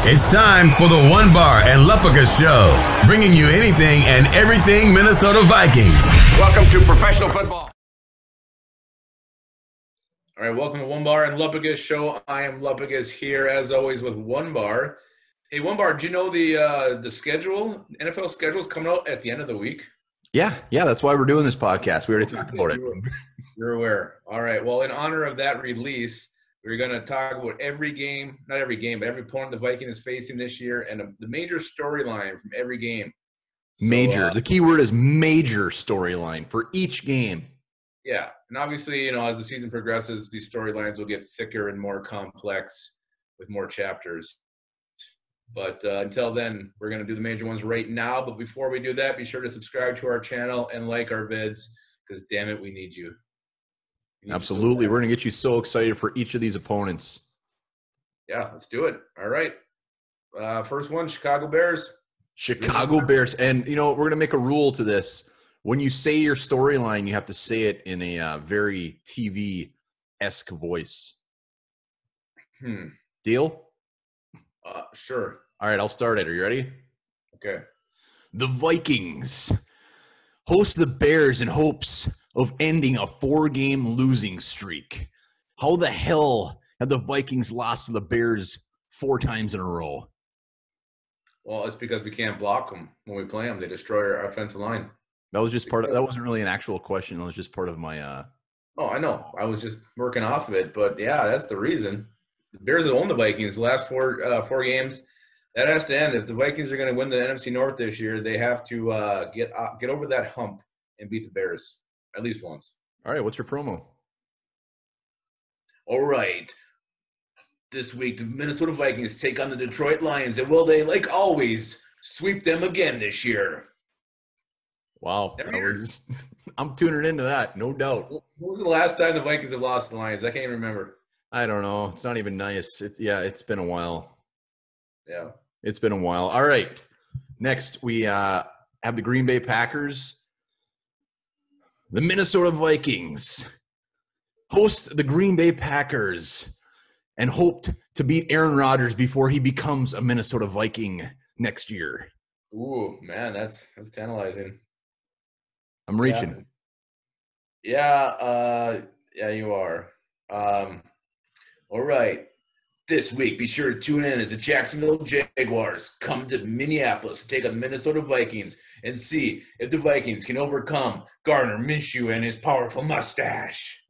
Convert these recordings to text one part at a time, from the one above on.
It's time for the One Bar and Lupica Show, bringing you anything and everything Minnesota Vikings. Welcome to professional football. All right, welcome to One Bar and Lupica Show. I am Lupica's here, as always, with One Bar. Hey, One Bar, do you know the schedule? NFL schedule is coming out at the end of the week. Yeah, that's why we're doing this podcast. We already talked about it. You're aware. All right, well, in honor of that release, we're going to talk about every game, not every game, but every opponent the Vikings is facing this year and the major storyline from every game. So, the key word is major storyline for each game. Yeah, and obviously, as the season progresses, these storylines will get thicker and more complex with more chapters. But until then, we're going to do the major ones right now. But before we do that, be sure to subscribe to our channel and like our vids because, damn it, we need you. Absolutely. We're going to get you so excited for each of these opponents. Yeah, let's do it. All right. First one, Chicago Bears. Chicago Bears. And, we're going to make a rule to this. When you say your storyline, you have to say it in a very TV-esque voice. Deal? Sure. All right, I'll start it. Are you ready? Okay. The Vikings host the Bears in hopes of ending a 4-game losing streak. How the hell have the Vikings lost to the Bears 4 times in a row? Well, it's because we can't block them when we play them. They destroy our offensive line. That was just that wasn't really an actual question. That was just part of my Oh, I know. I was just working off of it, but yeah, that's the reason. The Bears have owned the Vikings the last four games. That has to end. If the Vikings are going to win the NFC North this year, they have to get over that hump and beat the Bears at least once. All right, what's your promo? All right. This week, the Minnesota Vikings take on the Detroit Lions, and will they, like always, sweep them again this year? Wow. I'm tuning into that, no doubt. When was the last time the Vikings have lost to the Lions? I can't even remember. I don't know. It's not even nice. It's been a while. Yeah. It's been a while. All right. Next, we have the Green Bay Packers. The Minnesota Vikings host the Green Bay Packers and hoped to beat Aaron Rodgers before he becomes a Minnesota Viking next year. Ooh, man, that's tantalizing. I'm reaching. Yeah, you are. All right. This week, be sure to tune in as the Jacksonville Jaguars come to Minneapolis to take on the Minnesota Vikings and see if the Vikings can overcome Gardner Minshew and his powerful mustache.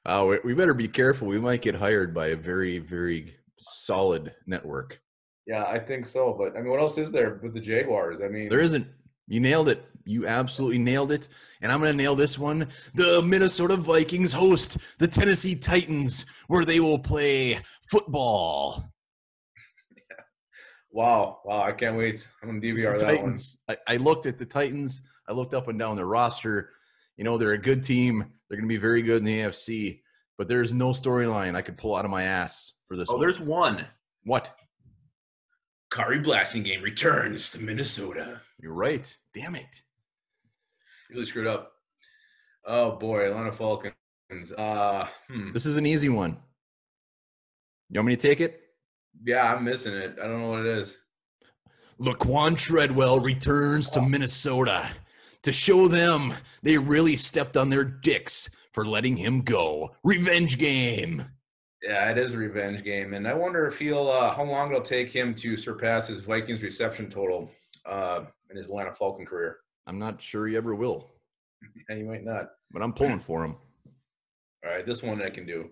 We better be careful. We might get hired by a very, very solid network. Yeah, I think so. But, what else is there with the Jaguars? There isn't. You nailed it. You absolutely nailed it. And I'm going to nail this one. The Minnesota Vikings host the Tennessee Titans, where they will play football. Yeah. Wow. I can't wait. I'm going to DVR that Titans. one. I looked at the Titans. I looked up and down their roster. They're a good team. They're going to be very good in the AFC. But there's no storyline I could pull out of my ass for this one. There's one. What? Kari Blasingame returns to Minnesota. You're right. Damn it. Really screwed up. Oh, boy. Atlanta Falcons. This is an easy one. You want me to take it? Yeah, I'm missing it. I don't know what it is. Laquan Treadwell returns to Minnesota to show them they really stepped on their dicks for letting him go. Revenge game. Yeah, it is a revenge game, and I wonder if how long it'll take him to surpass his Vikings reception total in his Atlanta Falcon career. I'm not sure he ever will. Yeah, he might not. But I'm pulling for him. All right, this one I can do.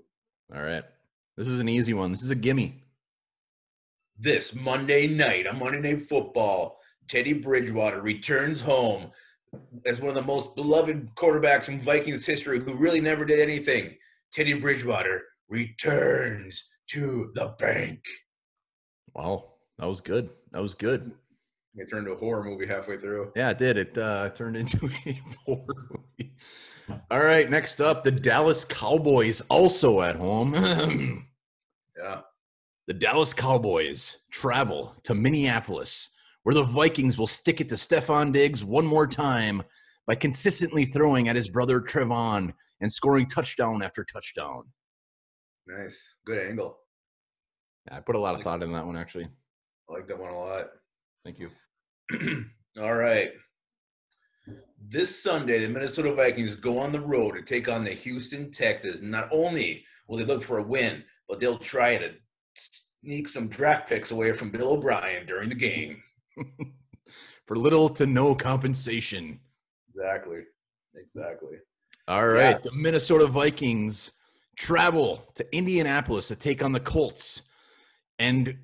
All right. This is an easy one. This is a gimme. This Monday night on Monday Night Football, Teddy Bridgewater returns home as one of the most beloved quarterbacks in Vikings history who really never did anything. Teddy Bridgewater returns to the bank. Wow, that was good. It turned into a horror movie halfway through. Yeah, it did. It turned into a horror movie. All right, next up, the Dallas Cowboys, also at home. Yeah. The Dallas Cowboys travel to Minneapolis, where the Vikings will stick it to Stephon Diggs one more time by consistently throwing at his brother Trevon and scoring touchdown after touchdown. Nice. Good angle. Yeah, I put a lot of thought in that one, actually. I like that one a lot. Thank you. All right. This Sunday, the Minnesota Vikings go on the road to take on the Houston Texans. Not only will they look for a win, but they'll try to sneak some draft picks away from Bill O'Brien during the game. For little to no compensation. Exactly. All right. Yeah. The Minnesota Vikings travel to Indianapolis to take on the Colts and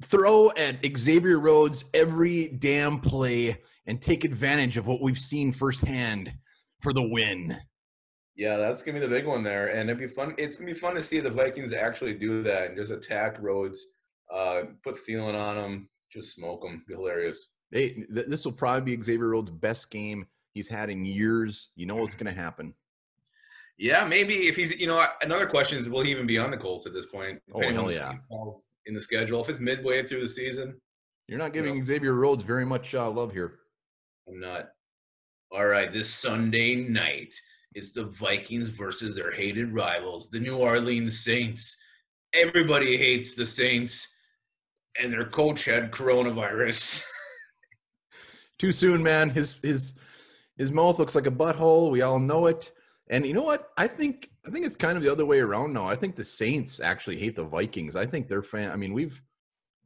throw at Xavier Rhodes every damn play and take advantage of what we've seen firsthand for the win. Yeah, that's going to be the big one there. And it'd be fun. It's going to be fun to see the Vikings actually do that and just attack Rhodes, put Thielen on them, just smoke them. Be hilarious. Hey, this will probably be Xavier Rhodes' best game he's had in years. You know what's going to happen. Yeah, maybe if he's, another question is, will he even be on the Colts at this point? Depending on in the schedule. If it's midway through the season. You're not giving Xavier Rhodes very much love here. I'm not. All right, this Sunday night, it's the Vikings versus their hated rivals, the New Orleans Saints. Everybody hates the Saints, and their coach had coronavirus. Too soon, man. His mouth looks like a butthole. We all know it. And you know what? I think it's kind of the other way around now. I think the Saints actually hate the Vikings. I think they're we've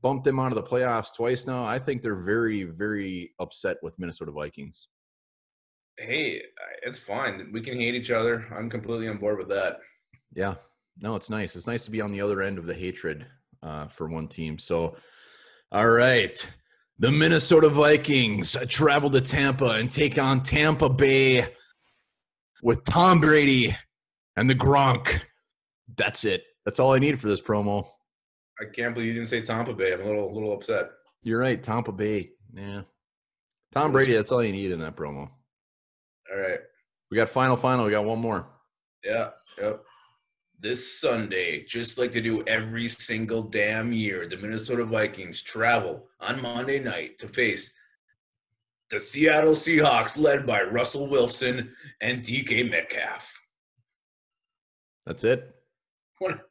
bumped them out of the playoffs twice now. I think they're very, very upset with Minnesota Vikings. Hey, it's fine. We can hate each other. I'm completely on board with that. Yeah. No, it's nice. It's nice to be on the other end of the hatred for one team. So, all right. The Minnesota Vikings travel to Tampa and take on Tampa Bay with Tom Brady and the Gronk. That's it. That's all I need for this promo. I can't believe you didn't say Tampa Bay. I'm a little upset. You're right, Tampa Bay. Yeah. Tom Brady, that's all you need in that promo. All right. We got final. We got one more. Yeah. Yep. This Sunday, just like they do every single damn year, the Minnesota Vikings travel on Monday night to face the Seattle Seahawks, led by Russell Wilson and DK Metcalf. That's it.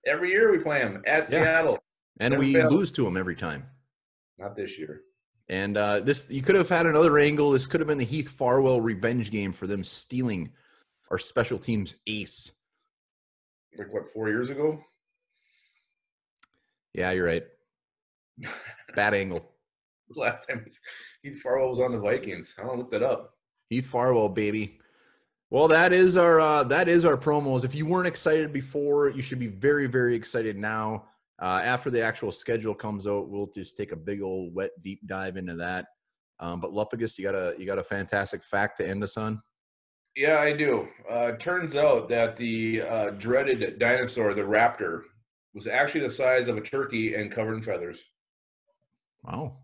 Every year we play them at Seattle. And we lose to them every time. Not this year. And this, you could have had another angle. This could have been the Heath Farwell revenge game for them stealing our special teams ace. Like, 4 years ago? Yeah, you're right. Bad angle. Last time Heath Farwell was on the Vikings. I don't look that up. Heath Farwell, baby. Well, that is our promos. If you weren't excited before, you should be very, very excited now. After the actual schedule comes out, we'll just take a big old wet deep dive into that. But Lupagus, you got a fantastic fact to end us on? Yeah, I do. Turns out that the dreaded dinosaur, the raptor, was actually the size of a turkey and covered in feathers. Wow.